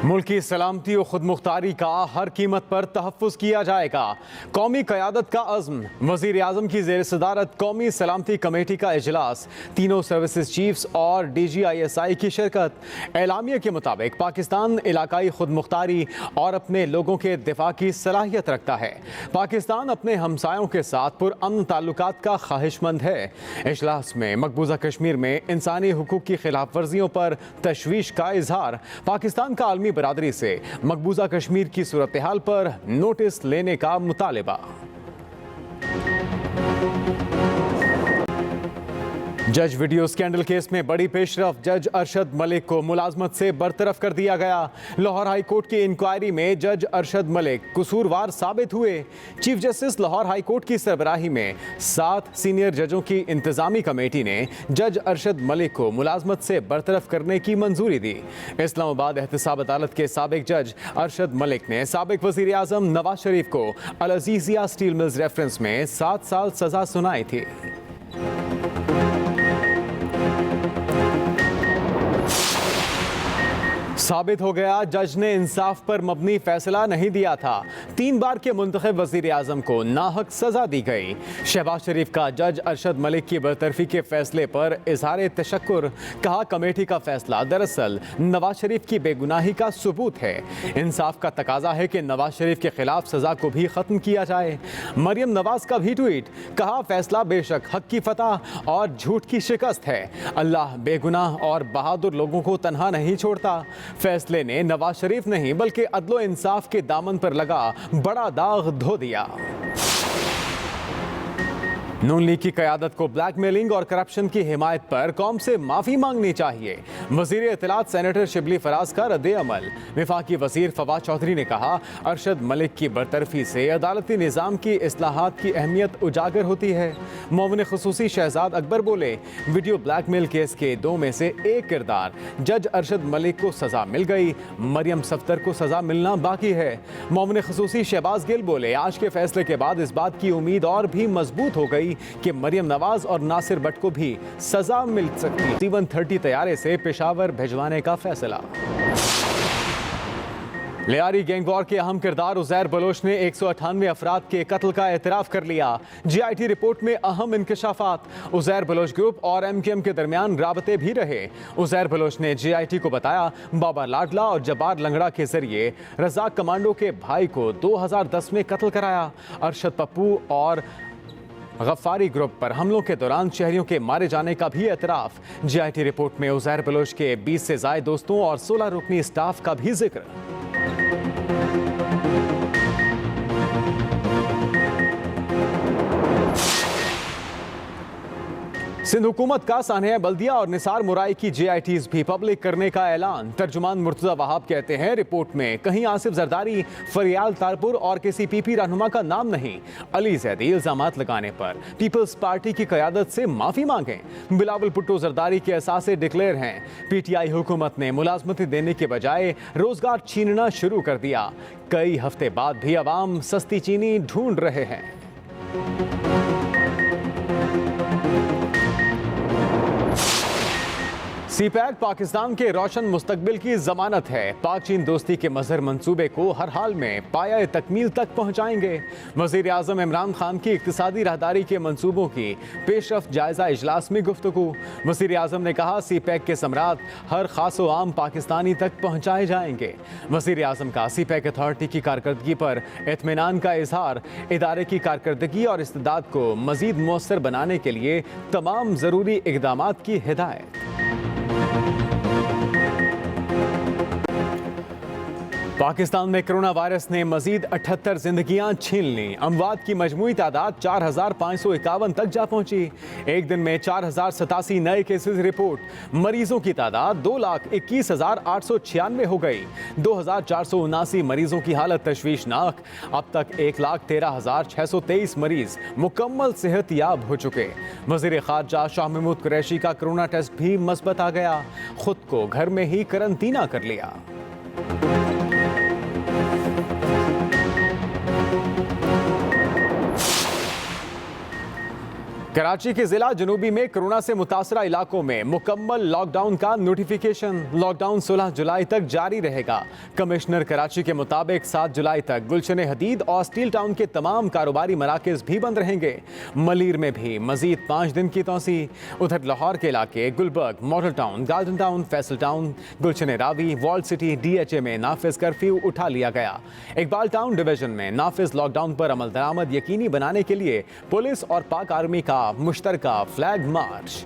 मुल्क की सलामती और खुद मुख्तारी का हर कीमत पर तहफ़्फ़ुज़ किया जाएगा। कौमी क़यादत का अज़्म। वज़ीर आज़म की ज़ेर सदारत कौमी सलामती कमेटी का इजलास, तीनों सर्विसेज चीफ्स और DGISI की शिरकत। एलामिया के मुताबिक पाकिस्तान इलाकाई खुद मुख्तारी और अपने लोगों के दिफा की सलाहियत रखता है। पाकिस्तान अपने हमसायों के साथ पुरअमन ताल्लुकात का ख्वाहिशमंद है। इजलास में मकबूजा कश्मीर में इंसानी हुकूक की खिलाफ वर्जियों पर तशवीश का इजहार, पाकिस्तान का आलमी बरादरी से मकबूजा कश्मीर की सूरत हाल पर नोटिस लेने का मुतालिबा। जज वीडियो स्कैंडल केस में बड़ी पेशरफ, जज अरशद मलिक को मुलाजमत से बरतरफ कर दिया गया। लाहौर हाई कोर्ट की इंक्वायरी में जज अरशद मलिक कसूरवार साबित हुए। Chief justice Lahore high court की सरबराही में 7 सीनियर जजों की इंतजामी कमेटी ने जज अरशद मलिक को मुलाजमत से बरतरफ करने की मंजूरी दी। इस्लामाबाद एहतसाब अदालत के साबिक जज अरशद मलिक ने साबिक वज़ीर आज़म नवाज शरीफ को अल अज़ीज़िया स्टील मिल्स रेफरेंस में 7 साल सजा सुनाई थी। साबित हो गया, जज ने इंसाफ पर मबनी फैसला नहीं दिया था। 3 बार के मुंतखब वज़ीर आज़म को नाहक सजा दी गई। शहबाज शरीफ का जज अरशद मलिक की बरतरफी के फैसले पर इजहार तशक्कुर, कहा कमेटी का फैसला दरअसल नवाज शरीफ की बेगुनाही का सबूत है। इंसाफ का तकाजा है कि नवाज शरीफ के खिलाफ सजा को भी ख़त्म किया जाए। मरियम नवाज का भी ट्वीट, कहा फैसला बेशक हक की फतह और झूठ की शिकस्त है। अल्लाह बेगुनाह और बहादुर लोगों को तन्हा नहीं छोड़ता। फैसले ने नवाज शरीफ नहीं बल्कि अदलो इंसाफ के दामन पर लगा बड़ा दाग धो दिया। नून लीग की क़यादत को ब्लैकमेलिंग और करप्शन की हिमायत पर कौम से माफ़ी मांगनी चाहिए। वज़ीर इत्तलात सेनेटर शिबली फराज का रद्द अमल। वफाकी वज़ीर फवाद चौधरी ने कहा, अरशद मलिक की बरतरफी से अदालती निज़ाम की इस्लाहात की अहमियत उजागर होती है। मोमिन ख़ुसूसी शहजाद अकबर बोले, वीडियो ब्लैकमेल केस के 2 में से एक किरदार जज अरशद मलिक को सज़ा मिल गई, मरियम सफ्तर को सज़ा मिलना बाकी है। मोमिन ख़ुसूसी शहबाज गिल बोले, आज के फैसले के बाद इस बात की उम्मीद और भी मजबूत हो गई कि मरियम नवाज और नासिर भट्ट को भी सजा मिल सकती। C-130 तैयारे से पेशावर भिजवाने का फैसला। लियारी गैंग वॉर के अहम किरदार उज़ैर बलोच ने 198 अफराद के कत्ल का एतराफ़ कर लिया। GIT रिपोर्ट में अहम इंकशाफात, उज़ैर बलोच ग्रुप और MKM के दरमियान राबते भी रहे। उज़ैर बलोच ने GIT को बताया, बाबा लाडला और जब्बार लंगड़ा के जरिए रज़ाक कमांडो के भाई को 2010 में कत्ल कराया। अरशद पप्पू और गफ्फारी ग्रुप पर हमलों के दौरान शहरियों के मारे जाने का भी एतराफ़। GIT रिपोर्ट में उज़ैर बलोच के 20 से ज़ायद दोस्तों और 16 रुकनी स्टाफ का भी जिक्र। सिंध हुकूमत का सानिया बल्दिया और निसार मुराई की JITs भी पब्लिक करने का ऐलान। तर्जुमान मुर्तज़ा वहाब कहते हैं, रिपोर्ट में कहीं आसिफ जरदारी, फरियाल तारपुर और किसी PP रहनुमा का नाम नहीं। अली जैदी इल्जामात लगाने पर पीपल्स पार्टी की क़यादत से माफ़ी मांगें। बिलावल भुट्टो जरदारी के एहसास डिक्लेयर हैं। PTI हुकूमत ने मुलाजमतें देने के बजाय रोजगार छीनना शुरू कर दिया। कई हफ्ते बाद भी अवाम सस्ती चीनी ढूंढ रहे हैं। CPEC पाकिस्तान के रोशन मुस्तकबिल की जमानत है। पाक चीन दोस्ती के मजहर मंसूबे को हर हाल में पाया तकमील तक पहुँचाएंगे। वज़ीर आज़म इमरान खान की इक़्तिसादी राहदारी के मंसूबों की पेशरफ जायज़ा इजलास में गुफ्तगू। वज़ीर आज़म ने कहा, CPEC के समरात हर खास व आम पाकिस्तानी तक पहुँचाए जाएंगे। वज़ीर आज़म का CPEC अथॉरिटी की कारकर्दगी पर इत्मीनान का इजहार। इदारे की कारकर्दगी और इस्तेदाद को मज़ीद मौसर बनाने के लिए तमाम ज़रूरी इक़दामात की हिदायत। पाकिस्तान में कोरोना वायरस ने मजीद 78 जिंदगियां छीन लीं। अमवात की मजमूई तादाद 4551 तक जा पहुंची। एक दिन में 4087 नए केसेस रिपोर्ट। मरीजों की तादाद 2,21,896 हो गई। 2479 मरीजों की हालत तशवीशनाक। अब तक 1,13,623 मरीज मुकम्मल सेहत याब हो चुके। वज़ीर ख़ारजा शाह महमूद कुरैशी का कोरोना टेस्ट भी मस्बत आ गया। खुद को घर में ही करंतना कर लिया। कराची के जिला जनूबी में कोरोना से मुतासरा इलाकों में मुकम्मल लॉकडाउन का नोटिफिकेशन। लॉकडाउन 16 जुलाई तक जारी रहेगा। कमिश्नर कराची के मुताबिक 7 जुलाई तक गुलशन हदीद और स्टील टाउन के तमाम कारोबारी मराकज भी बंद रहेंगे। मलीर में भी मजीद 5 दिन की तोसी। उधर लाहौर के इलाके Gulberg, Model Town, Garden Town, Faisal Town, Gulshan Ravi, Walled City, DHA में नाफिज कर्फ्यू उठा लिया गया। इकबाल टाउन डिवीजन में नाफिज लॉकडाउन पर अमल दरामद यकीनी बनाने के लिए पुलिस और पाक आर्मी का मुश्तरका फ्लैग मार्च।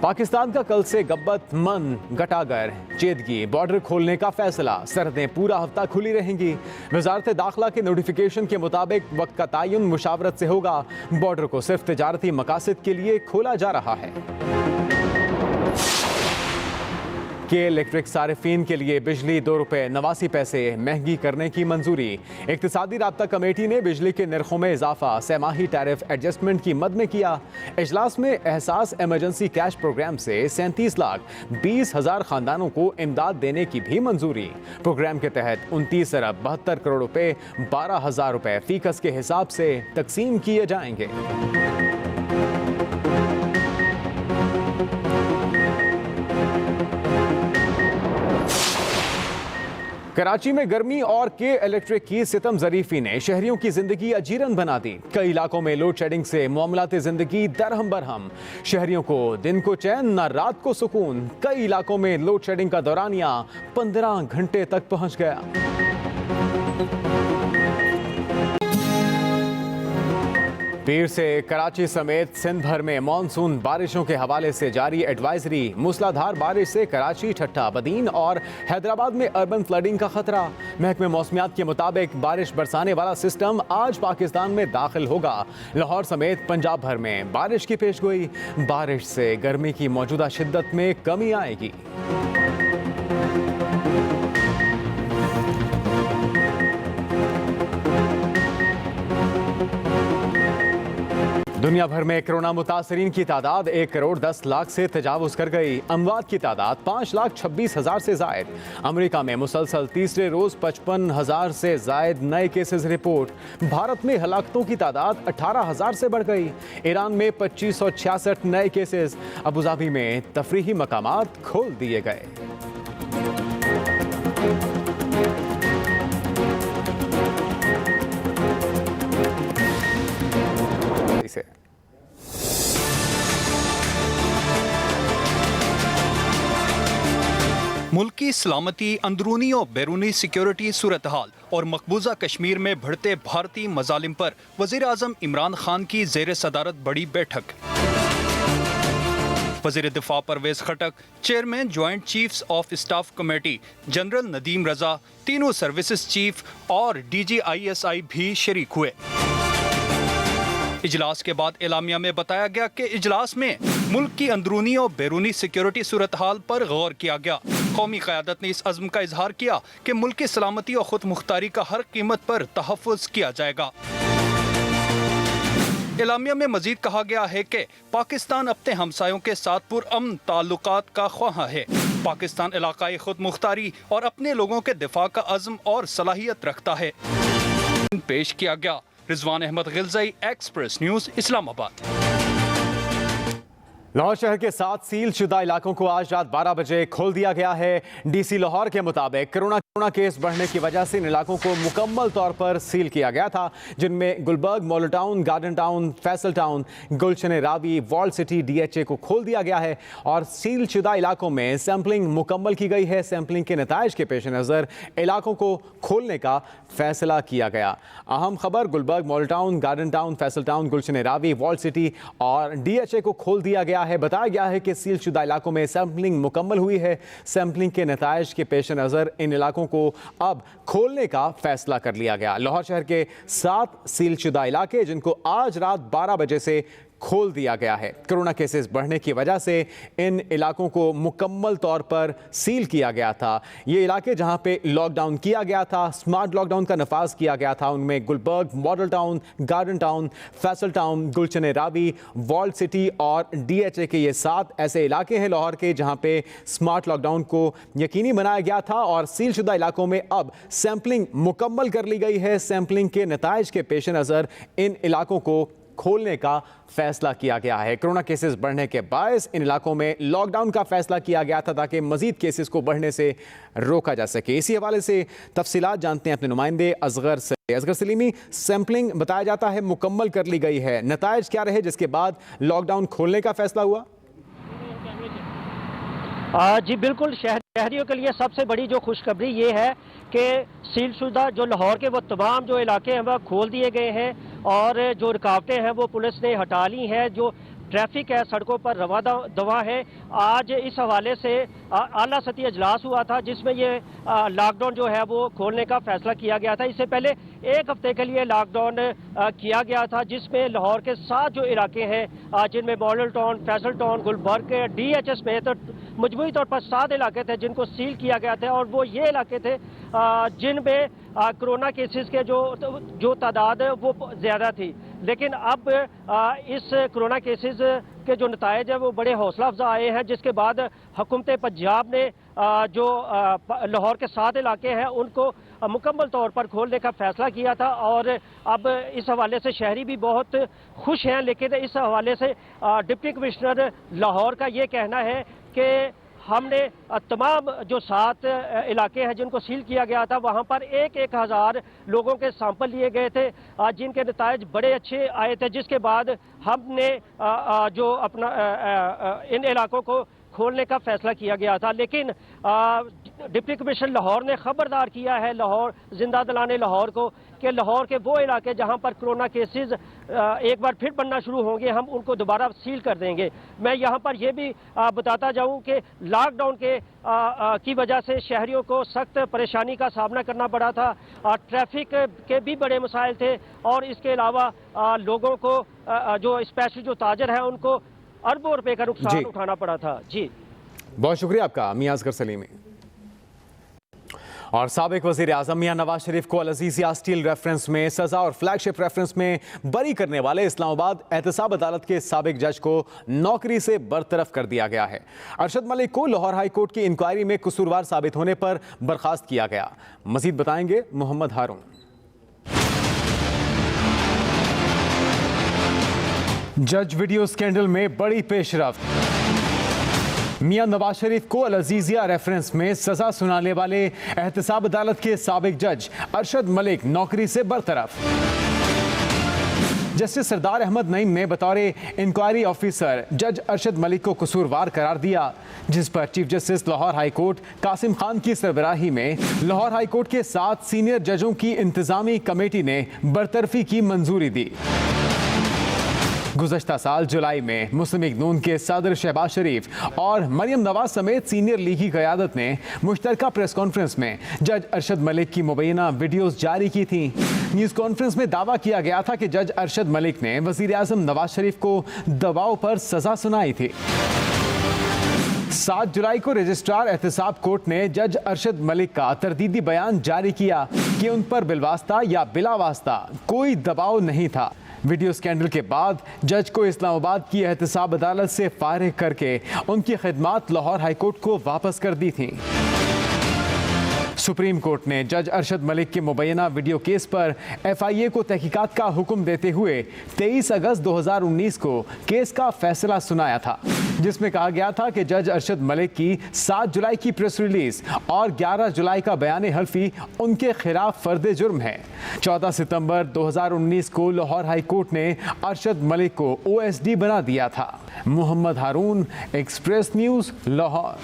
पाकिस्तान का कल से गब्बत, मन, गटागर, चेदगी बॉर्डर खोलने का फैसला। सरहदें पूरा हफ्ता खुली रहेंगी। वजारत दाखिला के नोटिफिकेशन के मुताबिक वक्त का तयन मुशावरत से होगा। बॉर्डर को सिर्फ तिजारती मकासद के लिए खोला जा रहा है। के इलेक्ट्रिक सारिफीन के लिए बिजली ₹2.89 महंगी करने की मंजूरी। इक्तिसादी राब्ता कमेटी ने बिजली के निर्खों में इजाफा सेमाही टैरिफ एडजस्टमेंट की मद में किया। इजलास में एहसास इमरजेंसी कैश प्रोग्राम से 37,20,000 खानदानों को इमदाद देने की भी मंजूरी। प्रोग्राम के तहत 29 अरब 72 करोड़ रुपए 12,000 रुपए फीकस के हिसाब से तकसीम किए जाएंगे। कराची में गर्मी और के इलेक्ट्रिक की सितम ज़रीफी ने शहरियों की जिंदगी अजीरन बना दी। कई इलाकों में लोड शेडिंग से मामलाते जिंदगी दरहम बरहम। शहरियों को दिन को चैन न रात को सुकून। कई इलाकों में लोड शेडिंग का दौरानिया 15 घंटे तक पहुंच गया। पीर से कराची समेत सिंध भर में मानसून बारिशों के हवाले से जारी एडवाइजरी। मूसलाधार बारिश से कराची, ठट्टा, बदीन और हैदराबाद में अर्बन फ्लडिंग का खतरा। महकमे मौसमियात के मुताबिक बारिश बरसाने वाला सिस्टम आज पाकिस्तान में दाखिल होगा। लाहौर समेत पंजाब भर में बारिश की पेशगोई। बारिश से गर्मी की मौजूदा शिद्दत में कमी आएगी। दुनिया भर में कोरोना मुतासरीन की तादाद 1 करोड़ 10 लाख से तजावुज कर गई। अमवात की तादाद 5,26,000 से जायद। अमेरिका में मुसलसल तीसरे रोज 55,000 से जायद नए केसेस रिपोर्ट। भारत में हलाकतों की तादाद 18,000 से बढ़ गई। ईरान में 2566 नए केसेस। अबुधाबी में तफरीही मकामात खोल दिए गए। मुल्क की सलामती, अंदरूनी और बैरूनी सिक्योरिटी सूरत हाल और मकबूजा कश्मीर में बढ़ते भारतीय मजालिम पर वज़ीर आज़म इमरान खान की ज़ेर सदारत बड़ी बैठक। वज़ीर दिफा Pervez Khattak, chairman joint chiefs of staff committee general Nadeem Raza, तीनों सर्विसेज चीफ और DGISI भी शरीक हुए। इजलास के बाद एलामिया में बताया गया कि इजलास में मुल्क की अंदरूनी और बैरूनी सिक्योरिटी सूरत हाल पर गौर किया गया। कौमी क़यादत ने इस अज़्म का इजहार किया कि मुल्क की सलामती और खुद मुख्तारी का हर कीमत पर तहफ़्फ़ुज़ किया जाएगा। एलामिया में मजीद कहा गया है कि पाकिस्तान अपने हमसायों के साथ पुरअमन ताल्लुकात का ख्वाह है। पाकिस्तान इलाकाई खुद मुख्तारी और अपने लोगों के दिफा का अज़्म और सलाहियत रखता है। पेश किया गया। Rizwan Ahmed Ghilzai, Express News, Islamabad. लाहौर शहर के 7 सील शुदा इलाकों को आज रात 12 बजे खोल दिया गया है। DC लाहौर के मुताबिक कोरोना केस बढ़ने की वजह से इन इलाकों को मुकम्मल तौर पर सील किया गया था, जिनमें Gulberg, Model Town, Garden Town, Faisal Town, Gulshan Ravi, Walled City, DHA को खोल दिया गया है और सील शुदा इलाकों में सैंपलिंग मुकम्मल की गई है। सैंपलिंग के नताइज के पेश नज़र इलाकों को खोलने का फैसला किया गया। अहम खबर, Gulberg, Model Town, Garden Town, Faisal Town, Gulshan Ravi, Walled City और DHA को खोल दिया गया है। बताया गया है कि सील शुदा इलाकों में सैंपलिंग मुकम्मल हुई है। सैंपलिंग के नताइज के पेश नज़र इन इलाकों को अब खोलने का फैसला कर लिया गया। लाहौर शहर के 7 सील शुदा इलाके, जिनको आज रात 12 बजे से खोल दिया गया है। कोरोना केसेस बढ़ने की वजह से इन इलाकों को मुकम्मल तौर पर सील किया गया था। ये इलाके जहां पे लॉकडाउन किया गया था, स्मार्ट लॉकडाउन का नफाज किया गया था, उनमें Gulberg, Model Town, Garden Town, Faisal Town, Gulshan Ravi, Walled City और DHA के ये 7 ऐसे इलाके हैं लाहौर के जहां पे स्मार्ट लॉकडाउन को यकीनी बनाया गया था और सीलशुदा इलाकों में अब सैंपलिंग मुकम्मल कर ली गई है। सैंपलिंग के नताइज के पेश नज़र इन इलाकों को खोलने का फैसला किया गया है। कोरोना केसेस बढ़ने के बायस इन इलाकों में लॉकडाउन का फैसला किया गया था ताकि मजीद केसेस को बढ़ने से रोका जा सके। इसी हवाले से तफसीलात जानते हैं अपने नुमाइंदे असगर से। असगर सलीमी, सैंपलिंग बताया जाता है मुकम्मल कर ली गई है, नताइज क्या रहे जिसके बाद लॉकडाउन खोलने का फैसला हुआ? जी बिल्कुल, शहरियों के लिए सबसे बड़ी जो खुशखबरी ये है कि सीलशुदा जो लाहौर के वो तमाम जो इलाके हैं वह खोल दिए गए हैं और जो रुकावटें हैं वो पुलिस ने हटा ली हैं। जो ट्रैफिक है सड़कों पर रवा दवा है। आज इस हवाले से आला सती अजलास हुआ था जिसमें ये लॉकडाउन जो है वो खोलने का फैसला किया गया था। इससे पहले 1 हफ्ते के लिए लॉकडाउन किया गया था जिसमें लाहौर के 7 जो इलाके हैं जिनमें मॉडल टाउन, फैसल टाउन, गुलबर्ग, DHA में तो मजमूई तौर पर 7 इलाके थे जिनको सील किया गया था और वो ये इलाके थे जिनमें कोरोना केसेस के जो तादाद वो ज़्यादा थी। लेकिन अब इस कोरोना केसेस के जो नतायज है वो बड़े हौसला अफजा आए हैं जिसके बाद हुकूमत पंजाब ने जो लाहौर के 7 इलाके हैं उनको मुकम्मल तौर पर खोलने का फैसला किया था और अब इस हवाले से शहरी भी बहुत खुश हैं। लेकिन इस हवाले से डिप्टी कमिश्नर लाहौर का ये कहना है कि हमने तमाम जो 7 इलाके हैं जिनको सील किया गया था वहाँ पर 1,000 लोगों के सैंपल लिए गए थे जिनके नतायज बड़े अच्छे आए थे, जिसके बाद हमने जो अपना इन इलाकों को खोलने का फैसला किया गया था। लेकिन डिप्टी कमिश्नर लाहौर ने खबरदार किया है लाहौर जिंदा दिलाने लाहौर को कि लाहौर के वो इलाके जहां पर कोरोना केसेस एक बार फिर बढ़ना शुरू होंगे हम उनको दोबारा सील कर देंगे। मैं यहां पर यह भी बताता जाऊं कि लॉकडाउन की वजह से शहरियों को सख्त परेशानी का सामना करना पड़ा था। ट्रैफिक के भी बड़े मसाइल थे और इसके अलावा लोगों को जो स्पेशल जो ताजर है उनको अरबों रुपए का नुकसान उठाना पड़ा था। जी बहुत शुक्रिया आपका मियां असगर सलीमी। और साबिक वज़ीर आज़म मियां नवाज शरीफ को अल अज़ीज़िया स्टील रेफरेंस में सजा और फ्लैगशिप रेफरेंस में बरी करने वाले इस्लामाबाद एहतसाब अदालत के साबिक जज को नौकरी से बरतरफ कर दिया गया है। अरशद मलिक को लाहौर हाई कोर्ट की इंक्वायरी में कसूरवार साबित होने पर बर्खास्त किया गया। मजीद बताएंगे मोहम्मद हारून। जज वीडियो स्कैंडल में बड़ी पेशरफ्त। मियां नवाज शरीफ को अल अज़ीज़िया रेफरेंस में सजा सुनाने वाले एहतसाब अदालत के साबिक जज अरशद मलिक नौकरी से बरतरफ। जस्टिस सरदार अहमद नईम ने बतौर इंक्वायरी ऑफिसर जज अरशद मलिक को कसूरवार करार दिया, जिस पर chief justice Lahore high court Qasim Khan की सरबराही में लाहौर हाई कोर्ट के 7 सीनियर जजों की इंतजामी कमेटी ने बरतरफी की मंजूरी दी। गुज़श्ता साल जुलाई में मुस्लिम लीग नून के सदर शहबाज शरीफ और मरियम नवाज समेत सीनियर लीगी क़यादत ने मुश्तरका प्रेस कॉन्फ्रेंस में जज अरशद मलिक की मुबैना वीडियोस जारी की थी। न्यूज़ कॉन्फ्रेंस में दावा किया गया था कि जज अरशद मलिक ने वज़ीर आज़म नवाज शरीफ को दबाव पर सजा सुनाई थी। 7 जुलाई को रजिस्ट्रार एहतसाब कोर्ट ने जज अरशद मलिक का तरदीदी बयान जारी किया कि उन पर बिलवास्ता या बिलावास्ता कोई दबाव नहीं था। वीडियो स्कैंडल के बाद जज को इस्लामाबाद की एहतसाब अदालत से फारिग करके उनकी खिदमात लाहौर हाई कोर्ट को वापस कर दी थी। सुप्रीम कोर्ट ने जज अरशद मलिक के मुबैना वीडियो केस पर FIA को तहकीकात का हुक्म देते हुए 23 अगस्त 2019 को केस का फैसला सुनाया था, जिसमें कहा गया था कि जज अरशद मलिक की 7 जुलाई की प्रेस रिलीज और 11 जुलाई का बयान हल्फी उनके खिलाफ फर्द जुर्म है। 14 सितंबर 2019 को लाहौर हाई कोर्ट ने अरशद मलिक को OSD बना दिया था। मोहम्मद हारून, एक्सप्रेस न्यूज़, लाहौर।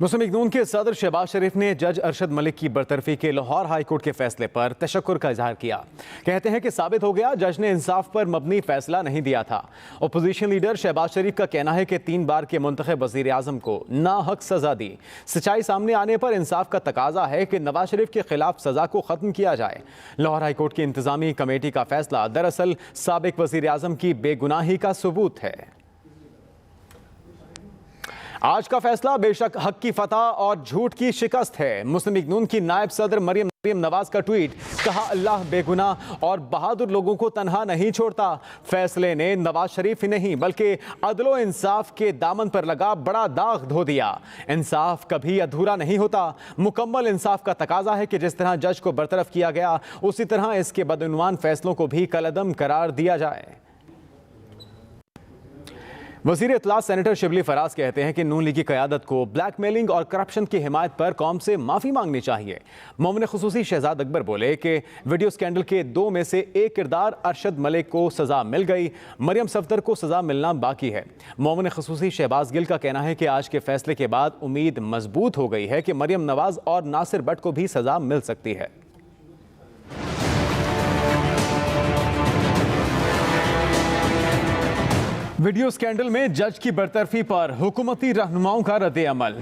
मुस्लिम लीग नून के सदर शहबाज शरीफ ने जज अरशद मलिक की बरतरफी के लाहौर हाई कोर्ट के फैसले पर तशक्कुर का इजहार किया। कहते हैं कि साबित हो गया जज ने इंसाफ पर मबनी फैसला नहीं दिया था। अपोजिशन लीडर शहबाज शरीफ का कहना है कि 3 बार के मुंतखब वजीर आजम को नाहक सजा दी। सच्चाई सामने आने पर इंसाफ का तकाजा है कि नवाज शरीफ के खिलाफ सजा को खत्म किया जाए। लाहौर हाई कोर्ट की इंतजामी कमेटी का फैसला दरअसल साबिक वजीर आजम की बेगुनाही का सबूत है। आज का फैसला बेशक हक की फतह और झूठ की शिकस्त है। मुस्लिम लीग नून की नायब सदर मरियम नवाज का ट्वीट, कहा अल्लाह बेगुनाह और बहादुर लोगों को तन्हा नहीं छोड़ता। फैसले ने नवाज शरीफ ही नहीं बल्कि अदलो इंसाफ के दामन पर लगा बड़ा दाग धो दिया। इंसाफ कभी अधूरा नहीं होता। मुकम्मल इंसाफ का तकाजा है कि जिस तरह जज को बरतरफ किया गया उसी तरह इसके बदउनवान फैसलों को भी कलअदम करार दिया जाए। वज़ीर इत्तलात सेनेटर शिबली फराज कहते हैं कि नून लीग की क़यादत को ब्लैकमेलिंग और करप्शन की हिमायत पर कौम से माफ़ी मांगनी चाहिए। मोमिन खुसूसी शहजाद अकबर बोले कि वीडियो स्कैंडल के 2 में से एक किरदार अरशद मलिक को सज़ा मिल गई, मरियम सफदर को सज़ा मिलना बाकी है। मोमिन खुसूसी शहबाज गिल का कहना है कि आज के फैसले के बाद उम्मीद मजबूत हो गई है कि मरियम नवाज और नासिर भट्ट को भी सज़ा मिल सकती है। वीडियो स्कैंडल में जज की बरतरफी पर हुकूमती रहनुमाओं का रद्द-ए-अमल।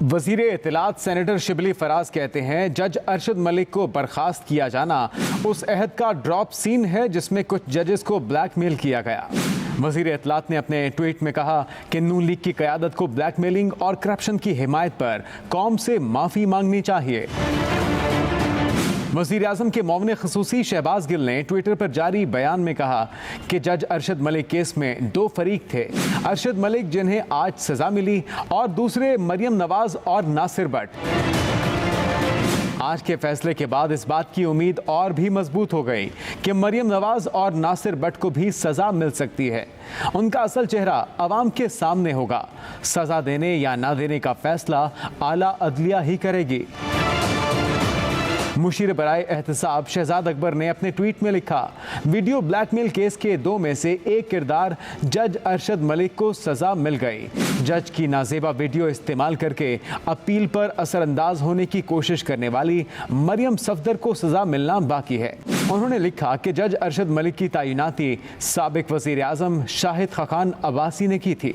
वज़ीर इत्तलात सेनेटर शिबली फराज कहते हैं जज अरशद मलिक को बर्खास्त किया जाना उस अहद का ड्रॉप सीन है जिसमें कुछ जजेस को ब्लैकमेल किया गया। वज़ीर इत्तलात ने अपने ट्वीट में कहा कि नून लीग की क़यादत को ब्लैकमेलिंग और करप्शन की हिमायत पर कौम से माफ़ी मांगनी चाहिए। वज़ीर आज़म के मोमिन ख़ुसूसी शहबाज गिल ने ट्विटर पर जारी बयान में कहा कि जज अरशद मलिक केस में 2 फरीक थे, अरशद मलिक जिन्हें आज सज़ा मिली और दूसरे मरियम नवाज और नासिर भट्ट। आज के फैसले के बाद इस बात की उम्मीद और भी मजबूत हो गई कि मरियम नवाज और नासिर भट्ट को भी सज़ा मिल सकती है। उनका असल चेहरा अवाम के सामने होगा। सज़ा देने या ना देने का फैसला आला अदलिया ही करेगी। मुशीर बराए एहतसाब शहजाद अकबर ने अपने ट्वीट में लिखा, वीडियो ब्लैकमेल केस के 2 में से एक किरदार जज अरशद मलिक को सज़ा मिल गई। जज की नाजेबा वीडियो इस्तेमाल करके अपील पर असरअंदाज होने की कोशिश करने वाली मरियम सफदर को सज़ा मिलना बाकी है। उन्होंने लिखा कि जज अरशद मलिक की तैनाती साबिक वज़ीर आज़म शाहिद खाकान अब्बासी ने की थी।